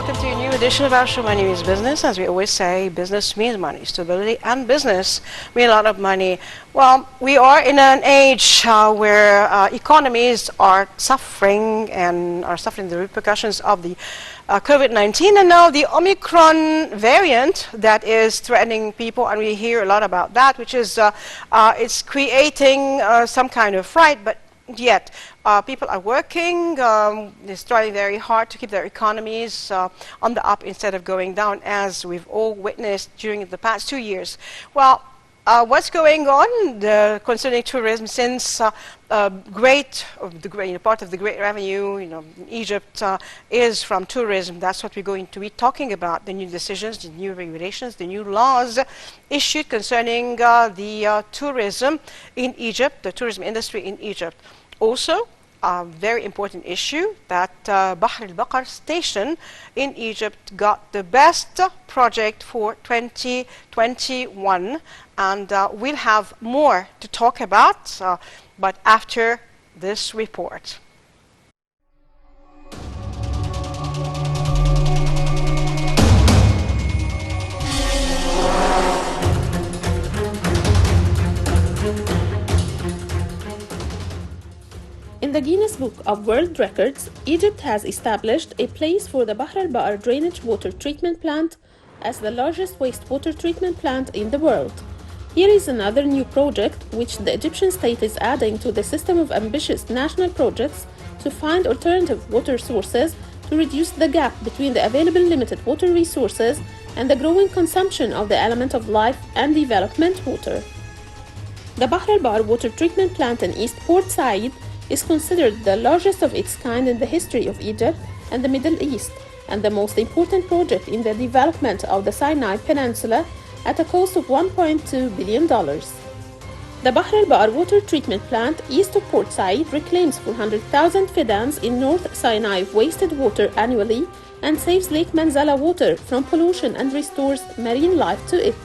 welcome to a new edition of our show. My name is Business. As we always say, business means money. Stability and business mean a lot of money. Well, we are in an age where economies are suffering the repercussions of the COVID-19, and now the Omicron variant that is threatening people, and we hear a lot about that, which is it's creating some kind of fright, but yet people are working, they're striving very hard to keep their economies on the up instead of going down, as we've all witnessed during the past 2 years. Well, what's going on concerning tourism, since part of the great revenue, in Egypt is from tourism. That's what we're going to be talking about: the new decisions, the new regulations, the new laws issued concerning the tourism in Egypt, the tourism industry in Egypt. Also, a very important issue that Bahr al-Bakr station in Egypt got the best project for 2021, and we'll have more to talk about, but after this report. In the Guinness Book of World Records, Egypt has established a place for the Bahr al-Ba'r drainage water treatment plant as the largest wastewater treatment plant in the world. Here is another new project which the Egyptian state is adding to the system of ambitious national projects to find alternative water sources to reduce the gap between the available limited water resources and the growing consumption of the element of life and development water. The Bahr al-Ba'r water treatment plant in East Port Said is considered the largest of its kind in the history of Egypt and the Middle East, and the most important project in the development of the Sinai Peninsula at a cost of $1.2 billion. The Bahr al-Ba'r water treatment plant east of Port Said reclaims 400,000 fidans in North Sinai wasted water annually and saves Lake Manzala water from pollution and restores marine life to it.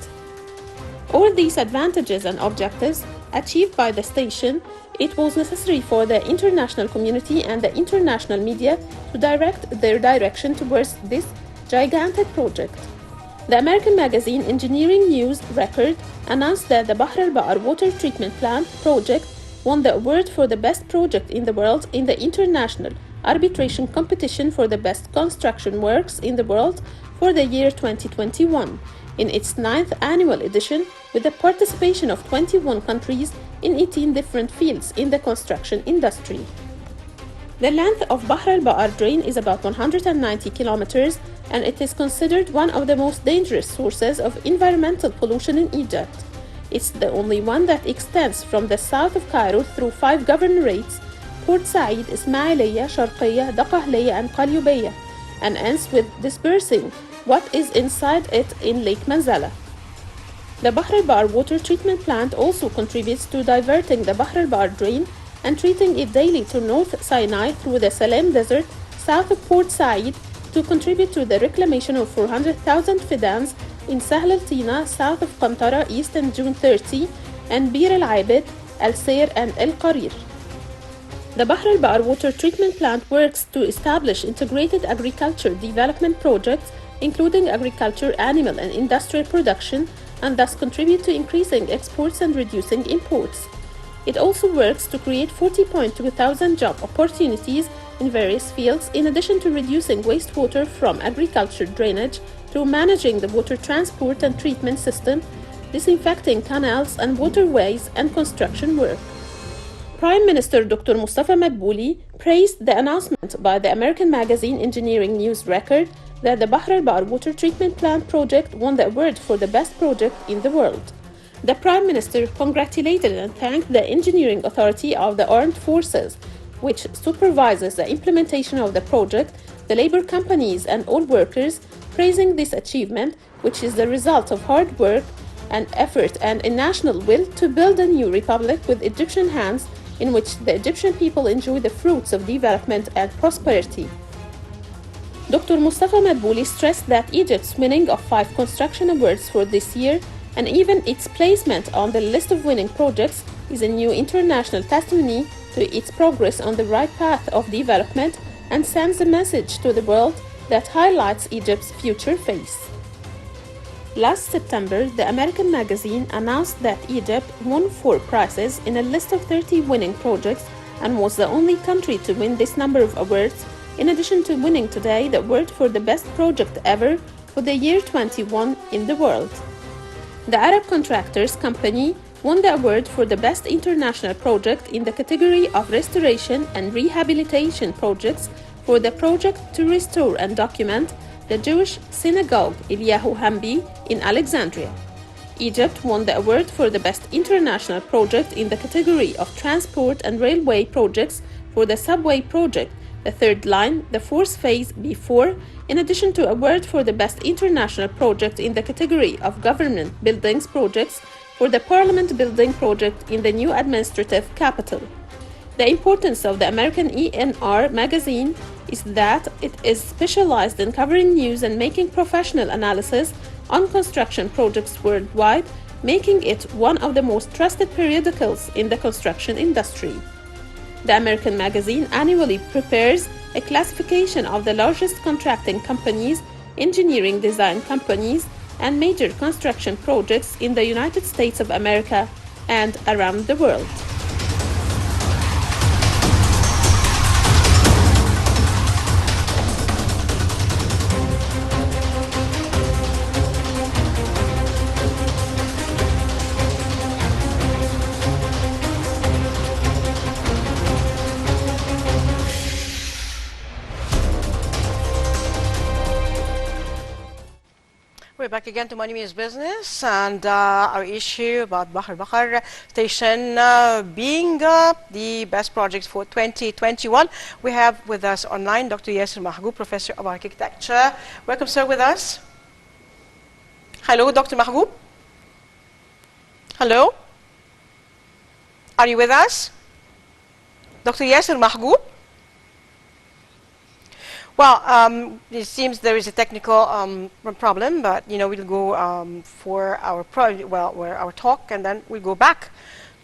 All these advantages and objectives achieved by the station, it was necessary for the international community and the international media to direct their direction towards this gigantic project. The American magazine Engineering News Record announced that the Bahr al-Ba'r water treatment plant project won the award for the best project in the world in the international arbitration competition for the best construction works in the world for the year 2021. In its 9th annual edition, with the participation of 21 countries in 18 different fields in the construction industry. The length of Bahr al-Ba'r drain is about 190 kilometers, and it is considered one of the most dangerous sources of environmental pollution in Egypt. It's the only one that extends from the south of Cairo through 5 governorates: Port Said, Ismailiyah, Sharqiyah, Daqahliyah, and Qalyubiyah, and ends with dispersing what is inside it in Lake Manzala. The Bahr al-Ba'r water treatment plant also contributes to diverting the Bahr al-Ba'r drain and treating it daily to North Sinai through the Salem Desert south of Port Said to contribute to the reclamation of 400,000 fidans in Sahl al-Tina south of Qantara east and June 30, and Bir al-Abid, Al-Sair, and El-Qarir. The Bahr al-Ba'r water treatment plant works to establish integrated agriculture development projects including agriculture, animal, and industrial production, and thus contribute to increasing exports and reducing imports. It also works to create 40.2 thousand job opportunities in various fields, in addition to reducing wastewater from agriculture drainage through managing the water transport and treatment system, disinfecting canals and waterways, and construction work. Prime Minister Dr. Mustafa Madbouli praised the announcement by the American magazine Engineering News Record that the Bahr al-Ba'r water treatment plant project won the award for the best project in the world. The Prime Minister congratulated and thanked the Engineering Authority of the Armed Forces, which supervises the implementation of the project, the labor companies, and all workers, praising this achievement, which is the result of hard work and effort and a national will to build a new republic with Egyptian hands, in which the Egyptian people enjoy the fruits of development and prosperity. Dr. Mustafa Madbouli stressed that Egypt's winning of 5 construction awards for this year, and even its placement on the list of winning projects, is a new international testimony to its progress on the right path of development, and sends a message to the world that highlights Egypt's future face. Last September, the American magazine announced that Egypt won 4 prizes in a list of 30 winning projects and was the only country to win this number of awards, in addition to winning today the award for the best project ever for the year 21 in the world. The Arab Contractors Company won the award for the best international project in the category of restoration and rehabilitation projects for the project to restore and document the Jewish synagogue Eliyahu Hamdi in Alexandria. Egypt won the award for the best international project in the category of transport and railway projects for the subway project, the third line, the fourth phase B4, in addition to award for the best international project in the category of government buildings projects for the parliament building project in the new administrative capital. The importance of the American ENR magazine is that it is specialized in covering news and making professional analysis on construction projects worldwide, making it one of the most trusted periodicals in the construction industry. The American magazine annually prepares a classification of the largest contracting companies, engineering design companies, and major construction projects in the United States of America and around the world. We're back again to Money Means Business, and our issue about Bahr al-Bakr station being the best project for 2021. We have with us online Dr. Yasser Mahgoub, Professor of Architecture. Welcome, sir, with us. Hello, Dr. Mahgoub. Hello. Are you with us? Dr. Yasser Mahgoub? Well, it seems there is a technical problem, but we'll go for our our talk, and then we'll go back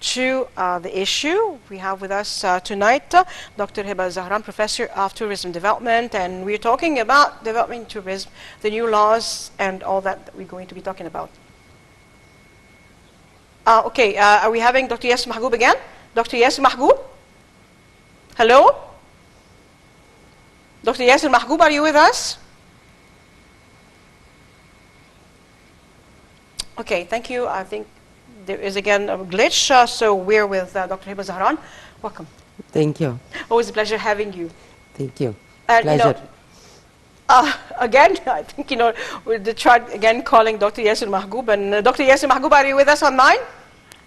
to the issue. We have with us tonight Dr. Heba Zahran, Professor of Tourism Development, and we're talking about developing tourism, the new laws, and all that we're going to be talking about. Okay, are we having Dr. Yasser Mahgoub again? Dr. Yasser Mahgoub? Hello? Dr. Yasser Mahgoub, are you with us? Okay, thank you. I think there is again a glitch, so we're with Dr. Heba Zahran. Welcome. Thank you. Always a pleasure having you. Thank you. And, Pleasure. Again, I think, we'll try again calling Dr. Yasser Mahgoub. And Dr. Yasser Mahgoub, are you with us online?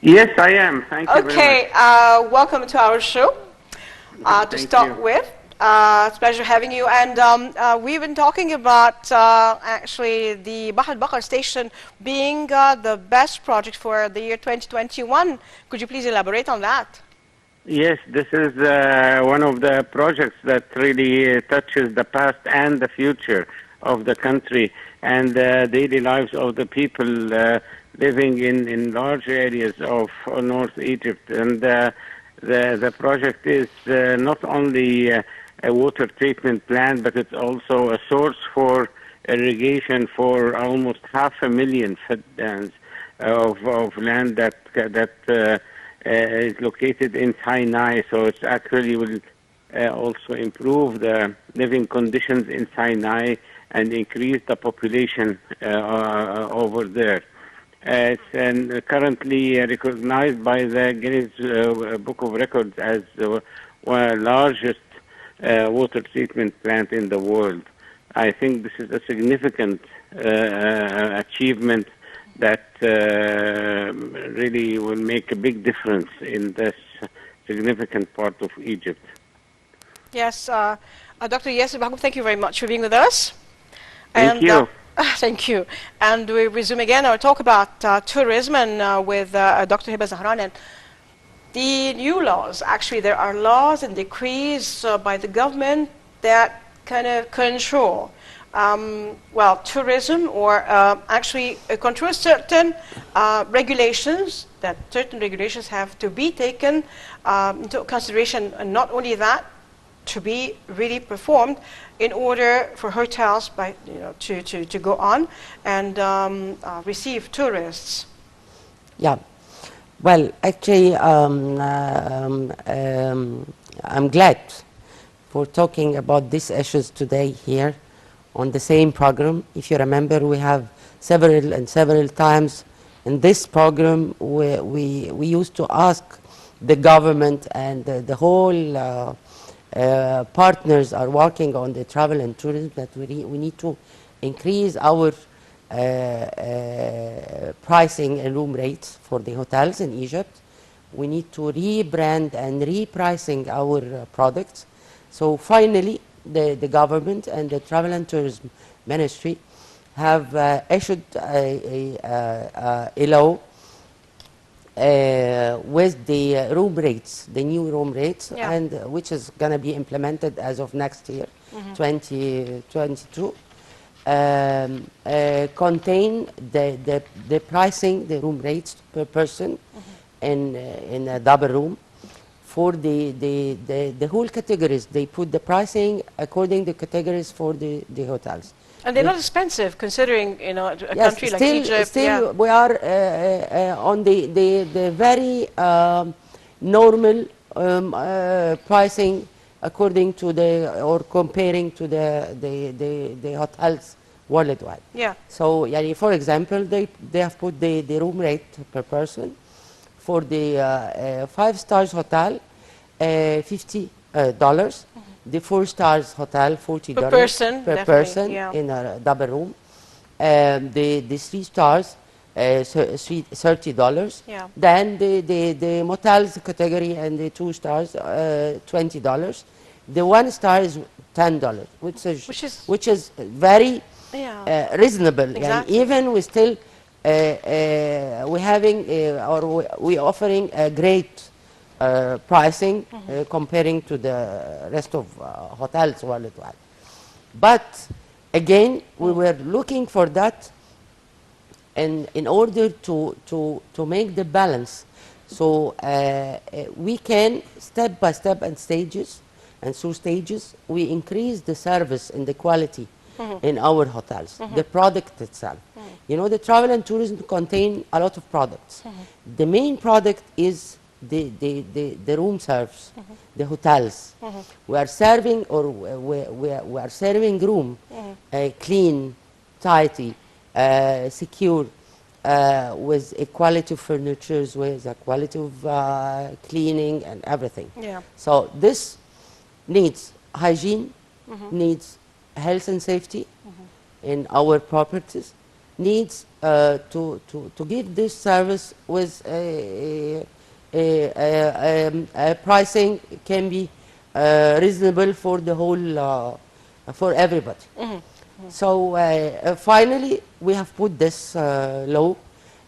Yes, I am. Thank you very much. Okay, welcome to our show. To start with. It's a pleasure having you. And we've been talking about actually the Bahr al-Bakr station being the best project for the year 2021. Could you please elaborate on that? Yes, this is one of the projects that really touches the past and the future of the country and the daily lives of the people living in large areas of North Egypt. And the project is not only a water treatment plant, but it's also a source for irrigation for almost 500,000 fettans of land that is located in Sinai. So it actually will also improve the living conditions in Sinai and increase the population over there. It's currently recognized by the Guinness Book of Records as the largest water treatment plant in the world. I think this is a significant achievement that really will make a big difference in this significant part of Egypt. Yes, Dr. Yasser Mahgoub, thank you very much for being with us. Thank you. Thank you. And we resume again our talk about tourism and with Dr. Heba Zahran. And the new laws, actually there are laws and decrees by the government that kind of control tourism, or actually control certain regulations, that certain regulations have to be taken into consideration. And not only that, to be really performed in order for hotels to go on and receive tourists. Yeah. Well, actually, I'm glad for talking about these issues today here on the same program. If you remember, we have several times in this program we used to ask the government and the whole partners are working on the travel and tourism that we need to increase our pricing and room rates for the hotels in Egypt. We need to rebrand and repricing our products. So finally, the government and the Travel and Tourism Ministry have issued a law with the room rates, the new room rates, Yeah. and which is going to be implemented as of next year, 2022. Contain the pricing, the room rates per person in a double room for the whole categories. They put the pricing according to categories for the hotels. And they're not expensive, considering a Yes, country like Egypt. still Yeah. we are on the very normal pricing according to or comparing to the hotels worldwide. Yeah. So, yani, for example, they have put the room rate per person for the 5 stars hotel, $50. The 4 stars hotel, $40 Per person, per definitely, person yeah. in a double room. The 3 stars, $30. Yeah. Then the motels category and the 2 stars, $20. The 1 star is $10, which is very Yeah. reasonable. And Exactly. even we still we having or we offering a great pricing comparing to the rest of hotels worldwide. But again, we were looking for that, and in order to make the balance, so we can step by step and stages, and through stages, we increase the service and the quality in our hotels, the product itself. You know, the travel and tourism contain a lot of products. The main product is the room service, the hotels. We are serving, or we are serving room, clean, tidy, secure, with a quality of furniture, with a quality of cleaning and everything. Yeah. So this needs hygiene, needs health and safety in our properties, needs to give this service with a pricing can be reasonable for the whole, for everybody. So finally, we have put this law.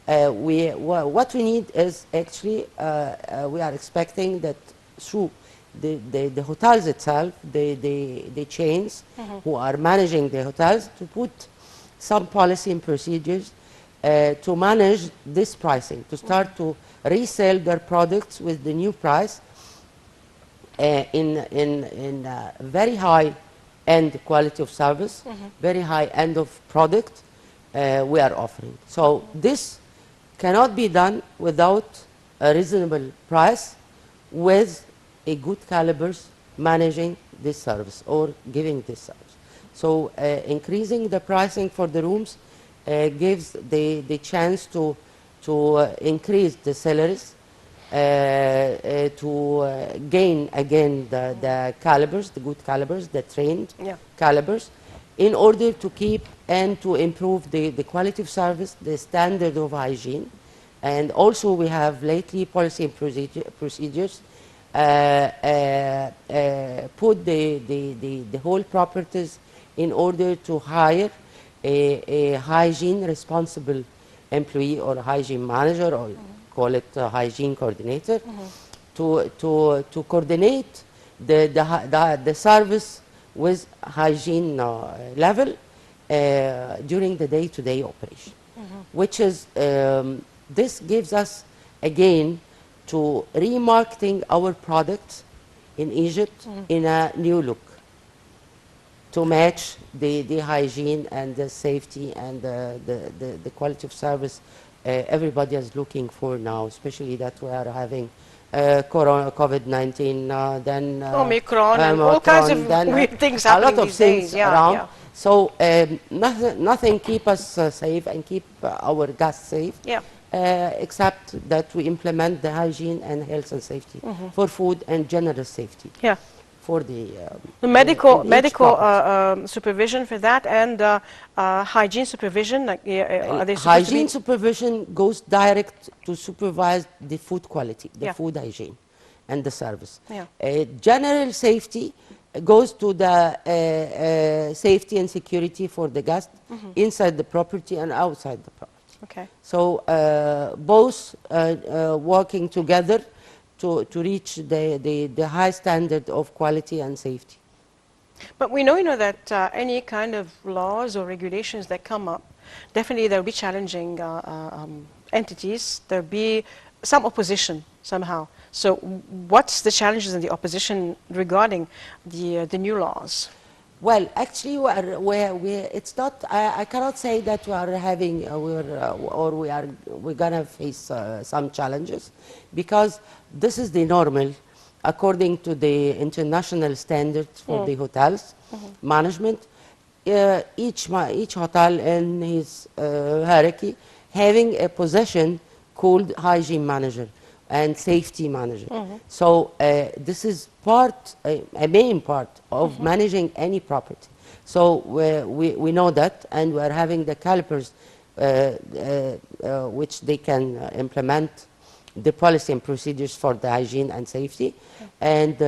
What we need is actually, we are expecting that through the hotels itself, the chains who are managing the hotels, to put some policy and procedures to manage this pricing, to start to resell their products with the new price in very high end quality of service, very high end of product we are offering. So this cannot be done without a reasonable price with a good calibers managing this service or giving this service. So increasing the pricing for the rooms gives the chance to increase the salaries, to gain again the calibers, the good calibers, the trained calibers, in order to keep and to improve the quality of service, the standard of hygiene. And also we have lately policy and procedures put the whole properties in order to hire a hygiene responsible employee or hygiene manager, or call it a hygiene coordinator, to coordinate the service with hygiene level during the day-to-day operation, which is this gives us again to remarketing our products in Egypt in a new look to match the hygiene and the safety and the quality of service everybody is looking for now, especially that we are having COVID-19, then Omicron and all kinds of then, weird things a lot happening of these things days. Yeah, around. yeah. So nothing keep us safe and keep our guests safe, Yeah. except that we implement the hygiene and health and safety for food and general safety Yeah. for the The in each medical property. supervision for that and hygiene supervision. Like, are they supposed Hygiene to supervision goes direct to supervise the food quality, the Yeah. food hygiene, and the service. Yeah. General safety goes to the safety and security for the guest inside the property and outside the property. be? Okay. So both working together to reach the high standard of quality and safety. But we know, that any kind of laws or regulations that come up, definitely there will be challenging entities. There will be some opposition somehow. So what's the challenges and the opposition regarding the new laws? Well, actually, it's not. I cannot say that we are having we're gonna face some challenges, because this is the normal, according to the international standards for the hotels management. Each hotel in his hierarchy having a position called hygiene manager and safety manager. So this is a main part of managing any property. So we know that, and we're having the calipers which they can implement the policy and procedures for the hygiene and safety, and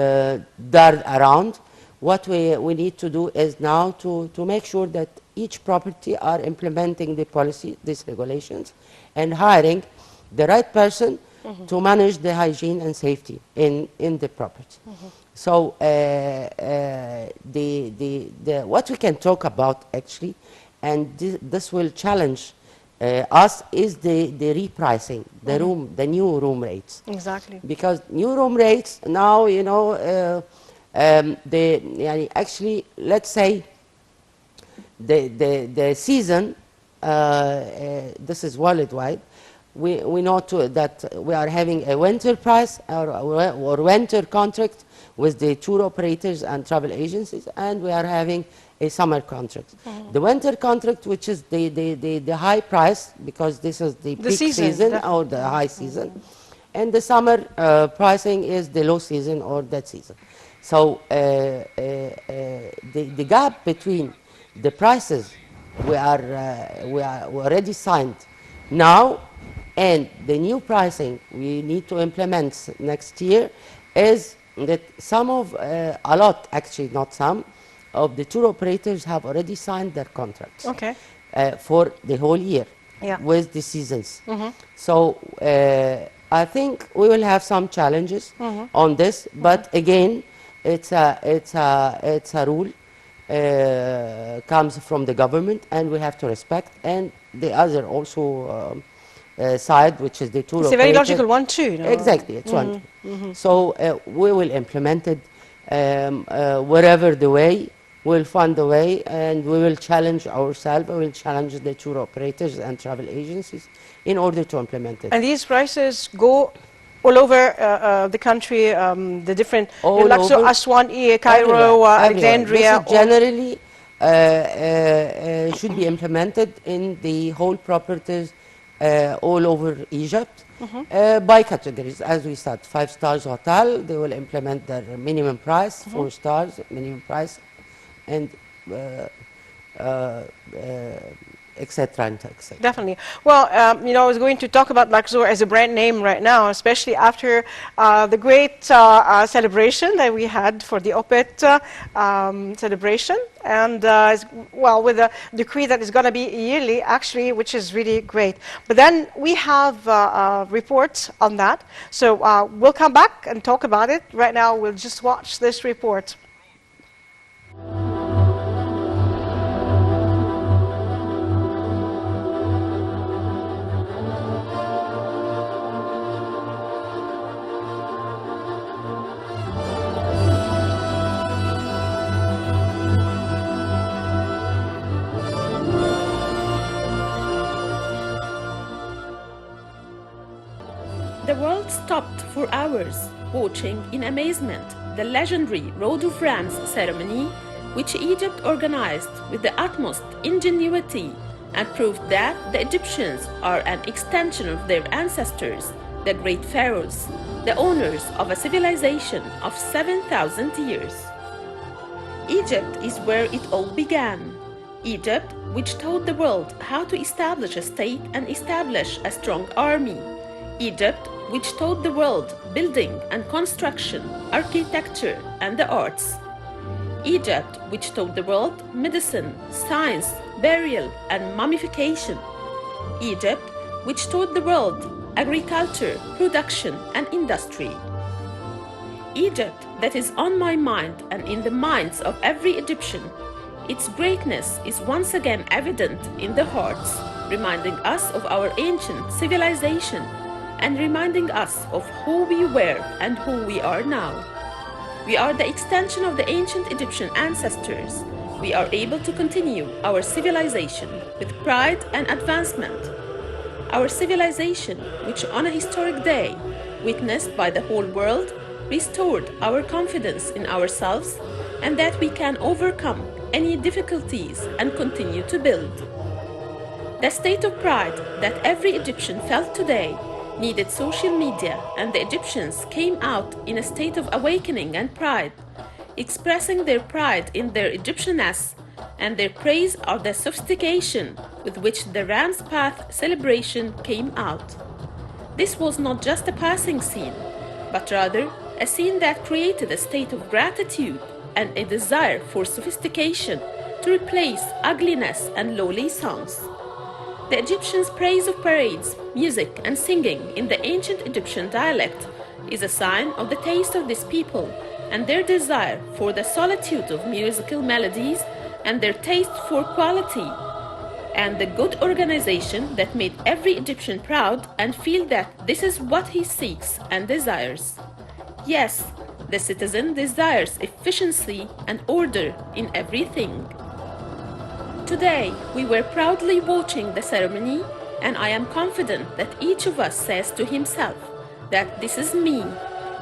dart around. What we need to do is now to make sure that each property are implementing the policy, these regulations, and hiring the right person to manage the hygiene and safety in the property. So what we can talk about actually, and this will challenge us, is the repricing, the new room rates. Exactly. Because new room rates now, actually, let's say the season, this is worldwide, we know that we are having a winter price or winter contract with the tour operators and travel agencies, and we are having a summer contract. The winter contract, which is the high price, because this is the peak season or the high season, and the summer pricing is the low season or dead season. So the gap between the prices we already signed now and the new pricing we need to implement next year is that a lot, actually not some, of the tour operators have already signed their contracts for the whole year with the seasons. So I think we will have some challenges on this, but again, it's a rule comes from the government, and we have to respect, and the other also side, which is the tour operator. It's a very logical one too. Exactly, it's one. So we will implement it wherever the way, we'll find the way, and we will challenge ourselves, we will challenge the tour operators and travel agencies in order to implement it. And these prices go all over the country, the different, Luxor, Aswan, Cairo, Alexandria. This generally should be implemented in the whole properties all over Egypt by categories. As we said, 5 stars hotel, they will implement their minimum price, 4 stars minimum price, and etc. and etc. Definitely. Well, I was going to talk about Luxor as a brand name right now, especially after the great celebration that we had for the OPET celebration, and with the decree that is going to be yearly, actually, which is really great. But then we have reports on that, so we'll come back and talk about it. Right now, we'll just watch this report. world stopped for hours, watching in amazement the legendary Road of Rams ceremony, which Egypt organized with the utmost ingenuity and proved that the Egyptians are an extension of their ancestors, the great pharaohs, the owners of a civilization of 7,000 years. Egypt is where it all began. Egypt, which taught the world how to establish a state and establish a strong army. Egypt, which taught the world building and construction, architecture, and the arts. Egypt, which taught the world medicine, science, burial, and mummification. Egypt, which taught the world agriculture, production, and industry. Egypt, that is on my mind and in the minds of every Egyptian. Its greatness is once again evident in the hearts, reminding us of our ancient civilization and reminding us of who we were and who we are now. We are the extension of the ancient Egyptian ancestors. We are able to continue our civilization with pride and advancement. Our civilization, which on a historic day, witnessed by the whole world, restored our confidence in ourselves and that we can overcome any difficulties and continue to build. The state of pride that every Egyptian felt today needed social media, and the Egyptians came out in a state of awakening and pride, expressing their pride in their Egyptianness and their praise of the sophistication with which the Ram's Path celebration came out. This was not just a passing scene, but rather a scene that created a state of gratitude and a desire for sophistication to replace ugliness and lowly songs. The Egyptians' praise of parades, music, and singing in the ancient Egyptian dialect is a sign of the taste of this people and their desire for the solitude of musical melodies and their taste for quality and the good organization that made every Egyptian proud and feel that this is what he seeks and desires. Yes, the citizen desires efficiency and order in everything. Today, we were proudly watching the ceremony, and I am confident that each of us says to himself that this is me.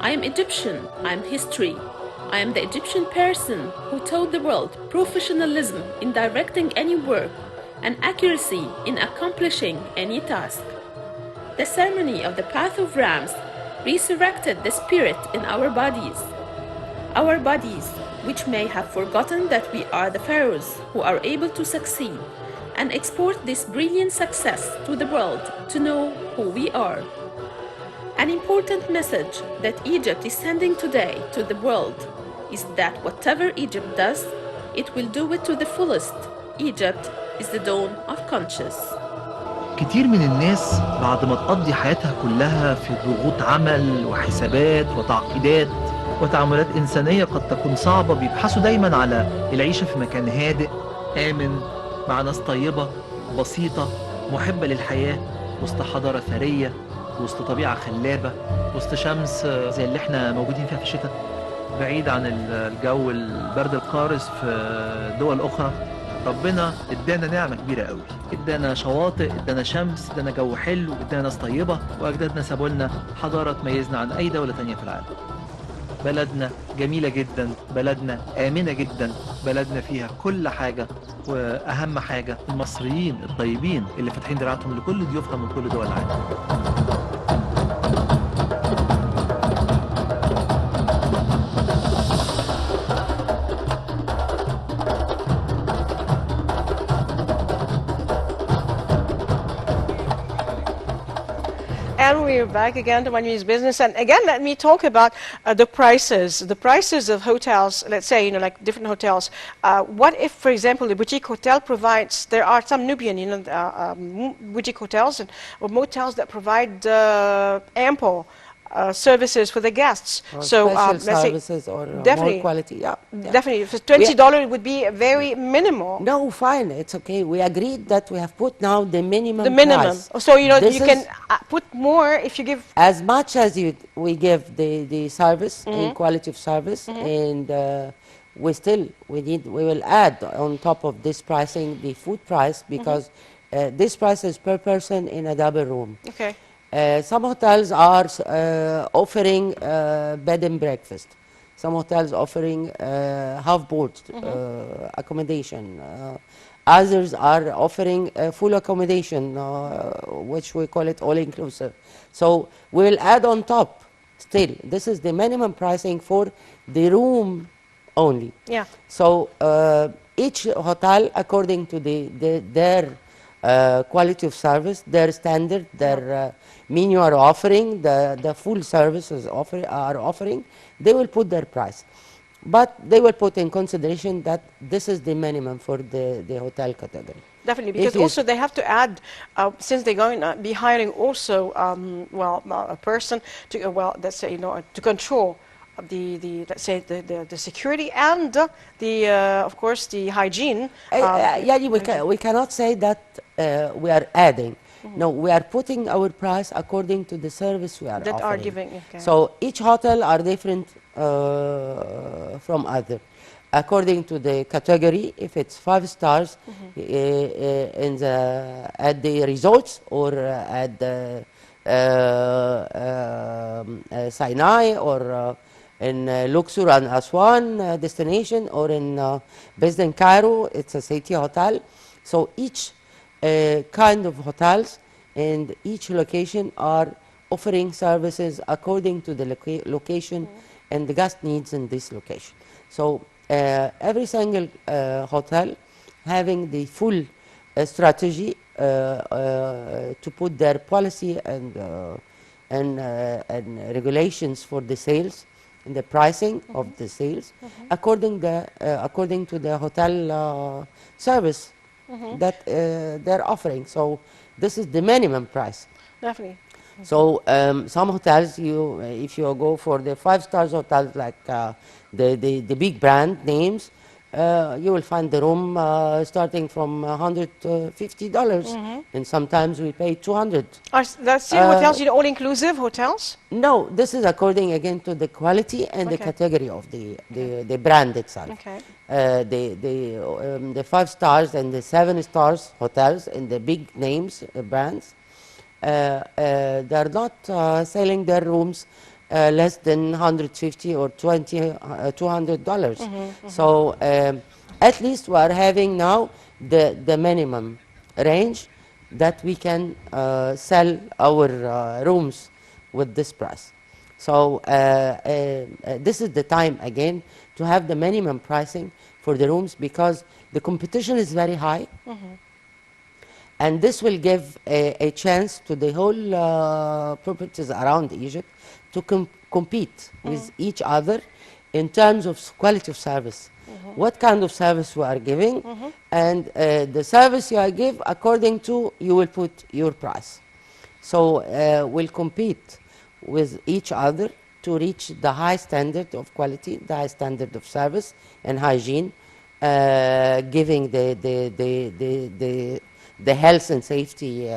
I am Egyptian, I am history. I am the Egyptian person who taught the world professionalism in directing any work and accuracy in accomplishing any task. The ceremony of the Path of Rams resurrected the spirit in our bodies, which may have forgotten that we are the pharaohs who are able to succeed and export this brilliant success to the world to know who we are. An important message that Egypt is sending today to the world is that whatever Egypt does, it will do it to the fullest. Egypt is the dawn of conscience. كتير من الناس بعد ما تقضي حياتها كلها في ضغوط عمل وحسابات وتعقيدات وتعاملات إنسانية قد تكون صعبة بيبحثوا دايما على العيشة في مكان هادئ آمن مع ناس طيبة بسيطة محبة للحياة وسط حضارة ثرية وسط طبيعة خلابة وسط شمس زي اللي احنا موجودين فيها في الشتاء بعيد عن الجو البرد القارس في دول أخرى. ربنا ادانا نعمة كبيرة قوي، ادانا شواطئ، ادانا شمس، ادانا جو حلو، ادانا ناس طيبة، واجدادنا سابوا لنا حضارة تميزنا عن اي دولة تانية في العالم. بلدنا جميلة جدا، بلدنا آمنة جدا، بلدنا فيها كل حاجة، واهم حاجة المصريين الطيبين اللي فاتحين دراعتهم لكل ضيوفنا من كل دول العالم. And we're back again to Money's Business. And again, let me talk about the prices. The prices of hotels, let's say, like different hotels. What if, for example, the boutique hotel provides, there are some Nubian, boutique hotels or motels that provide ample services for the guests. Or so special let's services say, or definitely, more quality. Yeah, definitely. For $20 would be very minimal. No, fine, it's okay. We agreed that we have put now the minimum. The minimum. Price. So you This can put more if you give as much as we give the service and quality of service, and we will add on top of this pricing the food price because this price is per person in a double room. Okay. Some hotels are offering bed and breakfast. Some hotels offering half board accommodation. Others are offering full accommodation, which we call it all inclusive. So we'll add on top still. This is the minimum pricing for the room only. Yeah. So each hotel, according to their quality of service, their standard, their menu are offering, the full services are offering, they will put their price. But they will put in consideration that this is the minimum for the hotel category. Definitely, If because you- also they have to add, since they're going to be hiring also, a person to, let's say, to control let's say, the security and of course, the hygiene. Yeah, we cannot say that we are adding. No, we are putting our price according to the service we are That are offering. giving, okay. So each hotel are different from other. According to the category, if it's 5 stars at the resorts or at the Sinai or in Luxor and Aswan destination, or in based in Cairo, it's a city hotel. So each kind of hotels and each location are offering services according to the location and the guest needs in this location. So every single hotel having the full strategy to put their policy and regulations for the sales and the pricing of the sales according to the hotel service that they're offering. So this is the minimum price. Definitely. So some hotels, if you go for the 5 stars hotels like the big brand names, you will find the room starting from $150, and sometimes we pay $200. That's still hotels, all-inclusive hotels? No, this is according again to the quality and the Okay. category of the brand itself. Okay. The 5 stars and the 7 stars hotels and the big names brands, they're not selling their rooms less than $150 or $200. So at least we are having now the minimum range that we can sell our rooms with this price. So this is the time again to have the minimum pricing for the rooms, because the competition is very high. And this will give a chance to the whole properties around Egypt to compete with each other in terms of quality of service. What kind of service we are giving, and the service you are give, according to you will put your price. So we'll compete with each other to reach the high standard of quality, the high standard of service and hygiene, giving the health and safety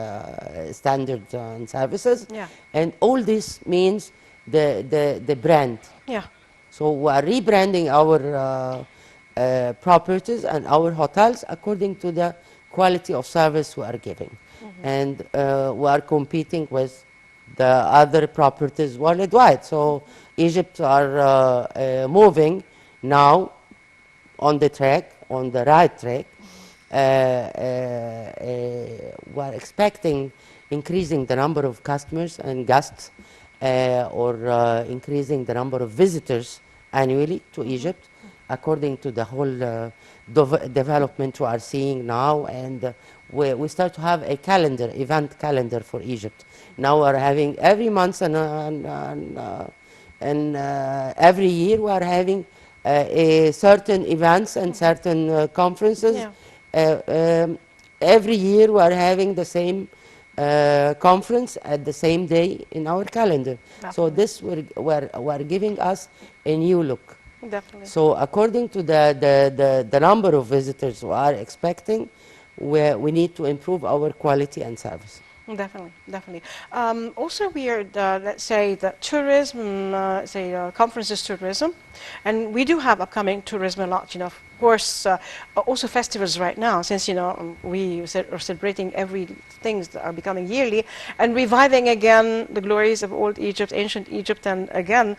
standards and services. Yeah. And all this means the brand. Yeah. So we are rebranding our properties and our hotels according to the quality of service we are giving. And we are competing with the other properties worldwide. So Egypt are moving now on the track, on the right track. We are expecting increasing the number of customers and guests, or increasing the number of visitors annually to Egypt, according to the whole development we are seeing now. And we start to have a calendar, event calendar for Egypt. Now we are having every month and every year we are having a certain events and certain conferences. Yeah. Every year we are having the same conference at the same day in our calendar. So this we're giving us a new look. Definitely. So according to the number of visitors we are expecting, we need to improve our quality and service. Definitely, definitely. Also, we are, let's say, the tourism, say, conferences tourism, and we do have upcoming tourism a lot, you know, of course, also festivals right now, since, you know, we are celebrating every things that are becoming yearly, and reviving again the glories of old Egypt, ancient Egypt, and again,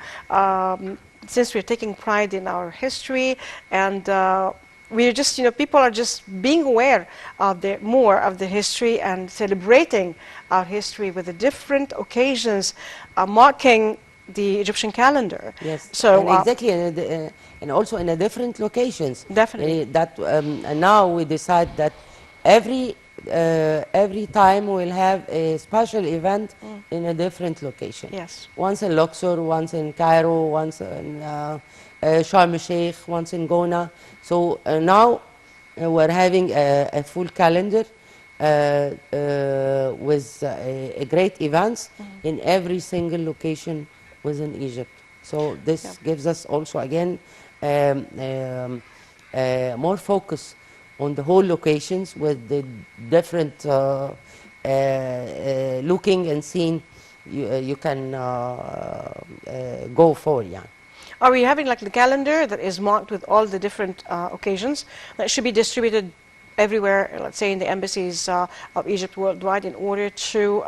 since we're taking pride in our history and we're just, you know, people are just being aware of the more of the history and celebrating our history with the different occasions marking the Egyptian calendar. Yes, So and exactly, and also in a different locations. Definitely. That and now we decide that every time we'll have a special event in a different location. Yes. Once in Luxor, once in Cairo, once in Sharm el-Sheikh, once in Gona. So now we're having a full calendar with a great events in every single location within Egypt. So this gives us also again more focus on the whole locations with the different looking and seeing you can go for. Yeah. Are we having like the calendar that is marked with all the different occasions that should be distributed everywhere, let's say in the embassies of Egypt worldwide, in order to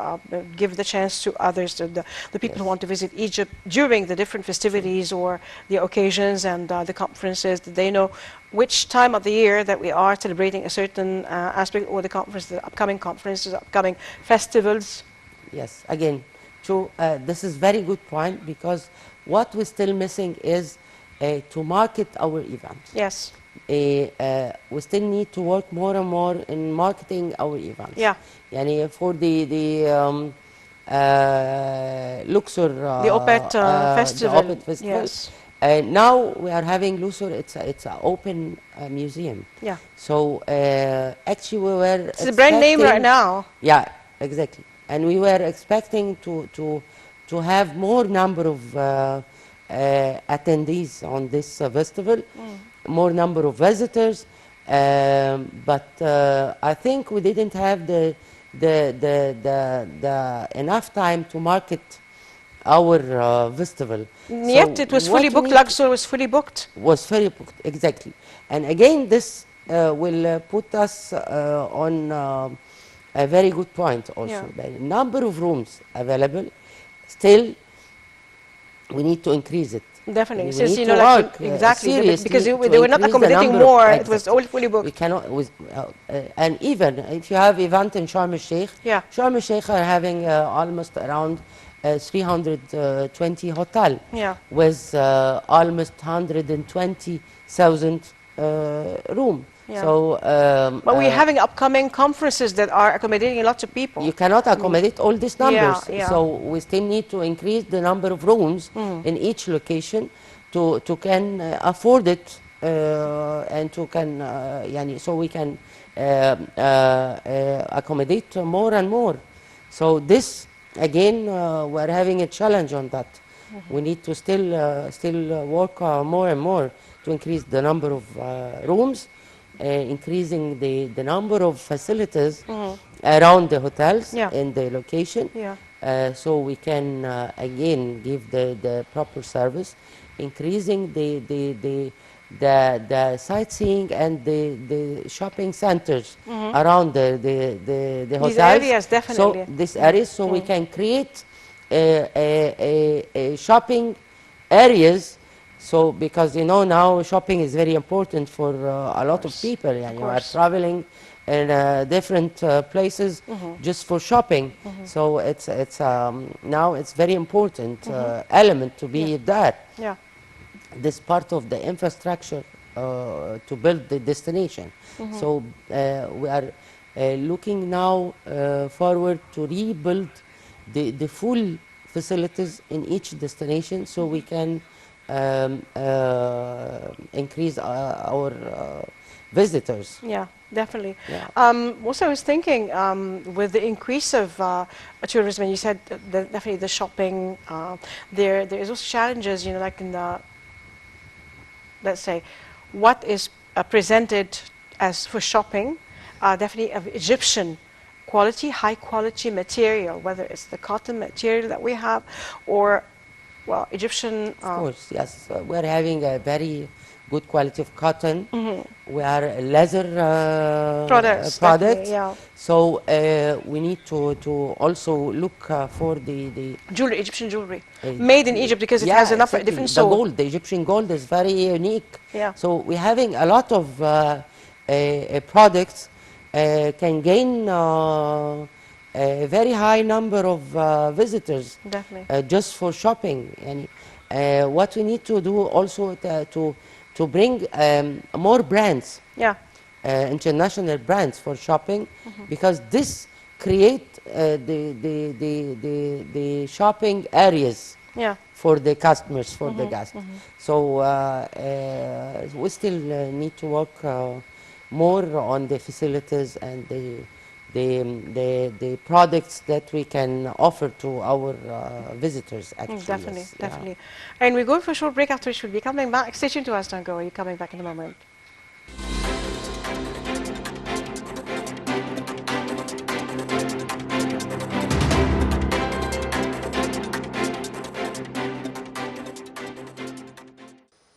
give the chance to others, to the people who want to visit Egypt during the different festivities or the occasions and the conferences, that they know which time of the year that we are celebrating a certain aspect, or the conference, the upcoming conferences, upcoming festivals. Yes, again, true. This is very good point, because what we're still missing is to market our events. Yes. We still need to work more and more in marketing our events. Yeah. Yani for the Luxor, The OPET festival. the OPET festival. Yes. Now we are having Luxor. It's an open museum. Yeah. So actually we were. It's the brand name right now. Yeah, exactly. And we were expecting to have more number of attendees on this festival, more number of visitors, but I think we didn't have the enough time to market our festival. Yet it was fully booked. Luxor was fully booked. Was very booked, exactly. And again, this will put us on a very good point also. Yeah. The number of rooms available, still we need to increase it. Definitely, We since need you to know, like work, exactly, seriously because to they were not increase the accommodating number of- more. It was exactly. all fully booked. We cannot, and even if you have event in Sharm el-Sheikh, Yeah. Sharm el-Sheikh are having almost around 320 hotel, Yeah. with almost 120,000 room. Yeah. So, But we're having upcoming conferences that are accommodating lots of people. you cannot accommodate all these numbers. yeah. So we still need to increase the number of rooms in each location to can afford it and to can yani, so we can accommodate more and more. So this again we're having a challenge on that. We need to still work more and more to increase the number of rooms, increasing the number of facilities around the hotels Yeah. in the location, Yeah. so we can again give the proper service, increasing the sightseeing and the shopping centers around the hotels. These areas, definitely. So these areas, so we can create a shopping areas. So because you know now shopping is very important for a lot of people. And you are course. traveling in different places just for shopping. So it's now it's very important element to be there. Yeah. This part of the infrastructure to build the destination. So we are looking now forward to rebuild the full facilities in each destination, so we can increase our visitors. Yeah, definitely. Yeah. Also, I was thinking with the increase of tourism, and you said definitely the shopping. There is also challenges. You know, like in the, let's say, what is presented as for shopping, definitely of Egyptian quality, high quality material, whether it's the cotton material that we have or, well, Egyptian. Of course, yes. We're having a very good quality of cotton. We are a leather Products, product. definitely, yeah. So we need to also look for the Jewelry, Egyptian jewelry, made in Egypt because it has enough exactly. different The soul. gold, the Egyptian gold is very unique. Yeah. So we're having a lot of products can gain a very high number of visitors Definitely. just for shopping. And what we need to do also to bring more brands, Yeah. international brands for shopping, because this create the shopping areas Yeah. for the customers, for the guests. So we still need to work more on the facilities and the products that we can offer to our visitors. Actually, Definitely, yes, yeah. definitely. And we're going for a short break, after which we'll be coming back. Stay tuned to us, don't go. Are you coming back in a moment?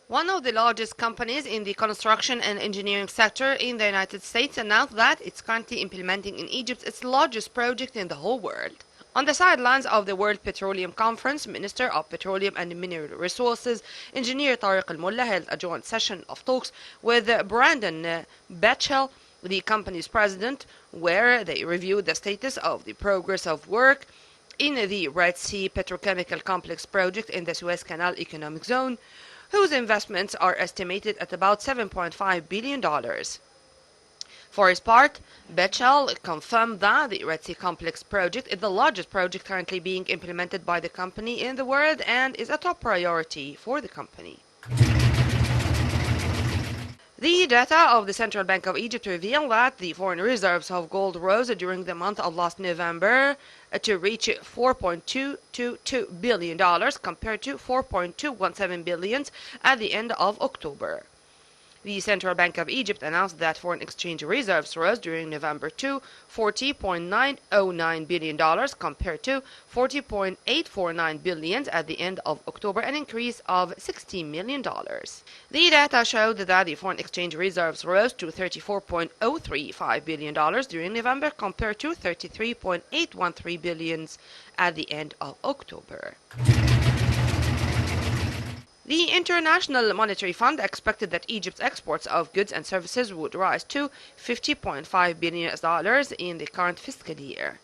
One of the largest companies in the construction and engineering sector in the United States announced that it's currently implementing in Egypt its largest project in the whole world. On the sidelines of the World Petroleum Conference, Minister of Petroleum and Mineral Resources, Engineer Tariq Al-Mullah, held a joint session of talks with Brandon Betchell, the company's president, where they reviewed the status of the progress of work in the Red Sea Petrochemical Complex project in the Suez Canal Economic Zone, whose investments are estimated at about $7.5 billion. For his part, Betchell confirmed that the Red Sea Complex project is the largest project currently being implemented by the company in the world and is a top priority for the company. The data of the Central Bank of Egypt reveal that the foreign reserves of gold rose during the month of last November to reach $4.222 billion compared to $4.217 billion at the end of October. The Central Bank of Egypt announced that foreign exchange reserves rose during November to $40.909 billion compared to $40.849 billion at the end of October, an increase of $16 million. The data showed that the foreign exchange reserves rose to $34.035 billion during November compared to $33.813 billion at the end of October. The International Monetary Fund expected that Egypt's exports of goods and services would rise to $50.5 billion in the current fiscal year.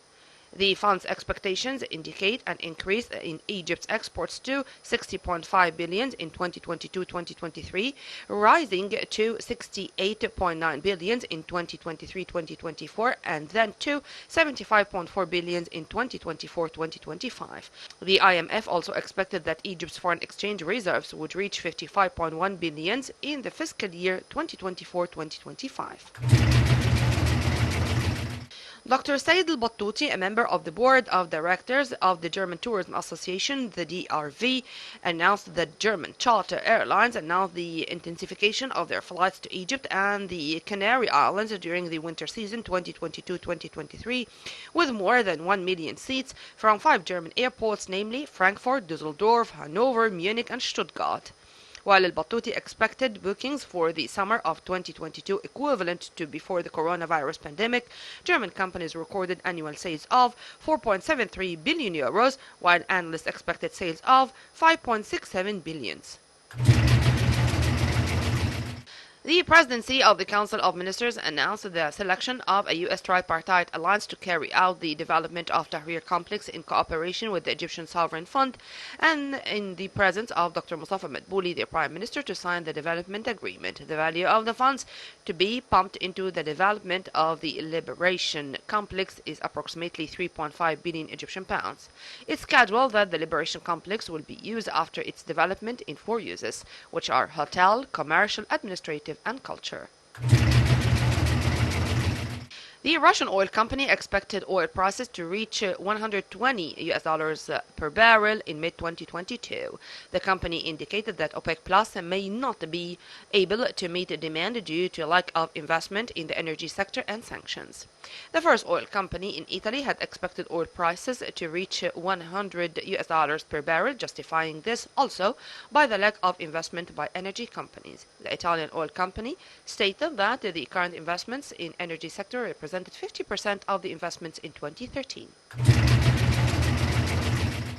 The fund's expectations indicate an increase in Egypt's exports to $60.5 billion in 2022-2023, rising to $68.9 billion in 2023-2024, and then to $75.4 billion in 2024-2025. The IMF also expected that Egypt's foreign exchange reserves would reach $55.1 billion in the fiscal year 2024-2025. Dr. Said Al-Battouti, a member of the board of directors of the German Tourism Association, the DRV, announced that German charter airlines announced the intensification of their flights to Egypt and the Canary Islands during the winter season 2022-2023, with more than 1 million seats from 5 German airports, namely Frankfurt, Düsseldorf, Hanover, Munich, and Stuttgart. While Al-Battouti expected bookings for the summer of 2022 equivalent to before the coronavirus pandemic, German companies recorded annual sales of 4.73 billion euros, while analysts expected sales of 5.67 billion. The presidency of the Council of Ministers announced the selection of a U.S. tripartite alliance to carry out the development of Tahrir complex in cooperation with the Egyptian Sovereign Fund, and in the presence of Dr. Mustafa Madbouli, the Prime Minister, to sign the development agreement. The value of the funds to be pumped into the development of the Liberation complex is approximately 3.5 billion Egyptian pounds. It's scheduled that the Liberation complex will be used after its development in 4 uses, which are hotel, commercial, administrative, and culture. The Russian oil company expected oil prices to reach $120 per barrel in mid-2022. The company indicated that OPEC Plus may not be able to meet demand due to lack of investment in the energy sector and sanctions. The first oil company in Italy had expected oil prices to reach $100 per barrel, justifying this also by the lack of investment by energy companies. The Italian oil company stated that the current investments in energy sector represented 50% of the investments in 2013.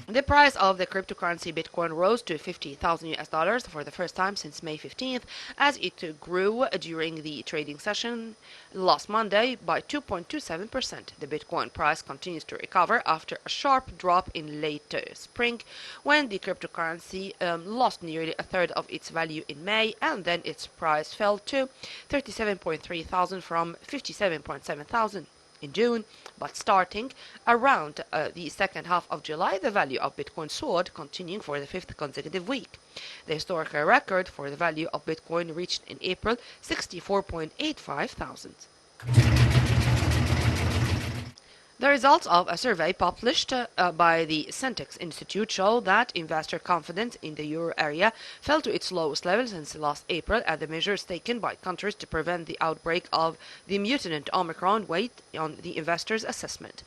The price of the cryptocurrency Bitcoin rose to $50,000 for the first time since May 15th, as it grew during the trading session last Monday by 2.27%. The Bitcoin price continues to recover after a sharp drop in late spring, when the cryptocurrency lost nearly a third of its value in May, and then its price fell to 37.3 thousand from 57.7 thousand in June, but starting around the second half of July, the value of Bitcoin soared, continuing for the fifth consecutive week. The historical record for the value of Bitcoin reached in April 64.85 thousand. The results of a survey published by the Centex Institute show that investor confidence in the euro area fell to its lowest level since last April, and the measures taken by countries to prevent the outbreak of the mutant Omicron weighed on the investors' assessment.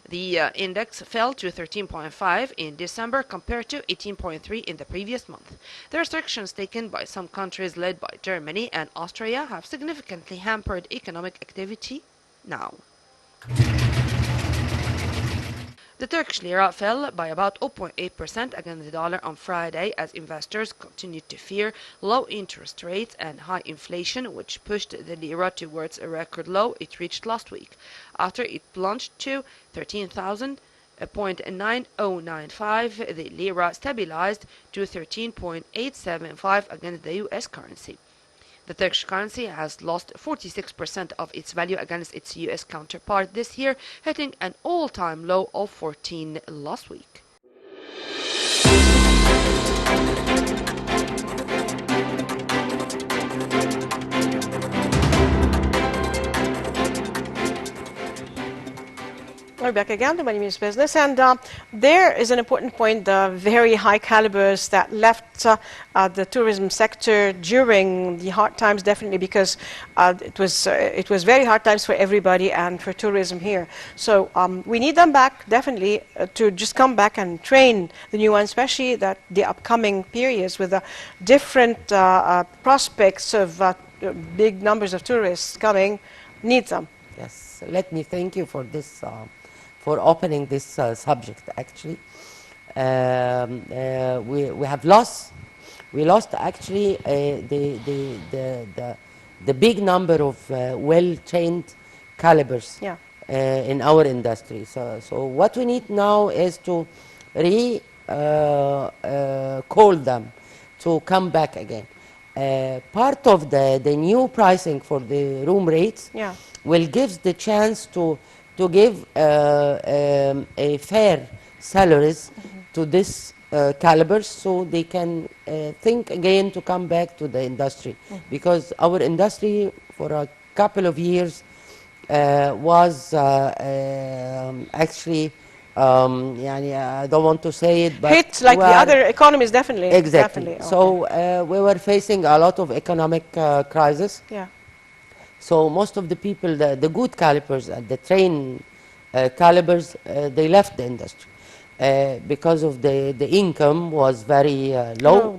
The index fell to 13.5 in December compared to 18.3 in the previous month. The restrictions taken by some countries led by Germany and Austria have significantly hampered economic activity now. The Turkish lira fell by about 0.8% against the dollar on Friday as investors continued to fear low interest rates and high inflation, which pushed the lira towards a record low it reached last week, after it plunged to 13,000.9095. The lira stabilized to 13.875 against the US currency. The Turkish currency has lost 46% of its value against its US counterpart this year, hitting an all-time low of 14 last week. We're back again to Money Means Business, and there is an important point: the very high calibers that left the tourism sector during the hard times, definitely because it was very hard times for everybody and for tourism here. So we need them back, definitely, to just come back and train the new ones, especially that the upcoming periods with the different prospects of big numbers of tourists coming, need them. Yes, let me thank you for this, for opening this subject. Actually, we have lost. We lost actually the big number of well-trained calibers in our industry. So what we need now is to call them to come back again. Part of the new pricing for the room rates will give the chance to give a fair salaries to this calibers, so they can think again to come back to the industry, because our industry for a couple of years was actually I don't want to say it, but hit like the other economies, definitely. Exactly. Definitely. So we were facing a lot of economic crisis. Yeah. So most of the people, the good calibers, the trained calibers, they left the industry because of the income was very low,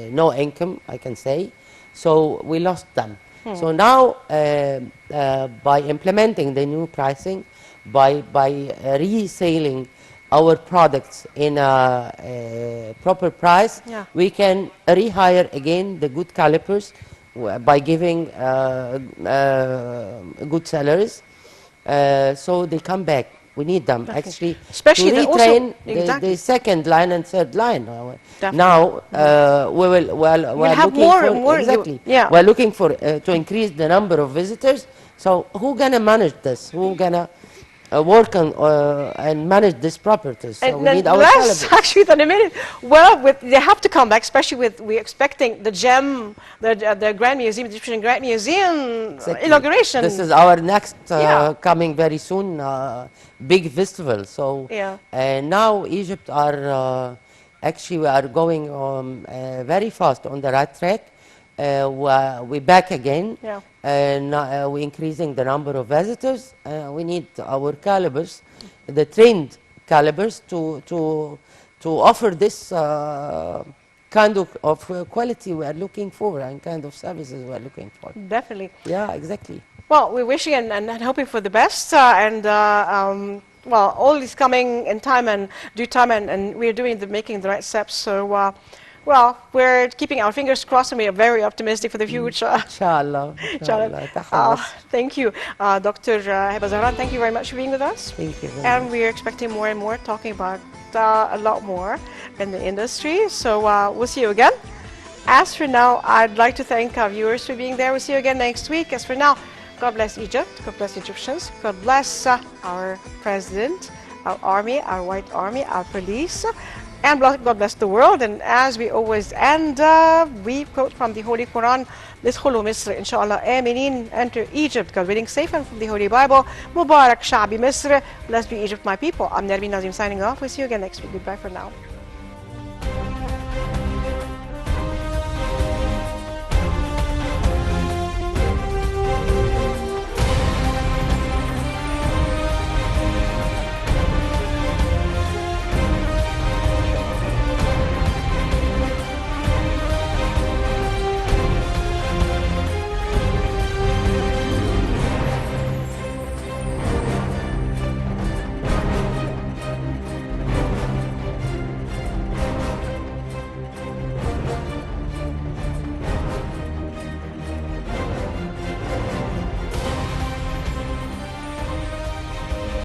no income, I can say. So we lost them. So now, by implementing the new pricing, by reselling our products in a proper price, we can rehire again the good calibers by giving good salaries, so they come back. We need them actually, especially to retrain the second line and third line. Now we're looking for to increase the number of visitors. So who gonna manage this? Who gonna work on and manage these properties. So we then need our less, calibers. actually, than a minute. Well, they have to come back, especially with we're expecting the GEM, the Grand Museum, the Egyptian Grand Museum Exactly. inauguration. This is our next Yeah. coming very soon big festival. So Yeah. now Egypt are actually we are going very fast on the right track. We're back again. Yeah. And we're increasing the number of visitors. We need our calibers, the trained calibers, to offer this kind of quality we are looking for and kind of services we are looking for. Definitely. Yeah, exactly. Well, we're wishing and hoping for the best, well, all is coming in time and due time, and we're making the right steps. So, well, we're keeping our fingers crossed, and we are very optimistic for the future. Inshallah. Inshallah. Inshallah. Thank you, Dr. Heba Zahran. Thank you very much for being with us. Thank you very And much. we're expecting more and more, talking about a lot more in the industry. So we'll see you again. As for now, I'd like to thank our viewers for being there. We'll see you again next week. As for now, God bless Egypt, God bless Egyptians, God bless our president, our army, our white army, our police, and God bless the world. And as we always end, we quote from the Holy Quran, ادخلوا مصر إن شاء الله آمنين, enter Egypt, God willing, safe, and from the Holy Bible, Mubarak Sha'bi Misr, blessed be Egypt, my people. I'm Nermin Nazim signing off. We'll see you again next week. Goodbye for now.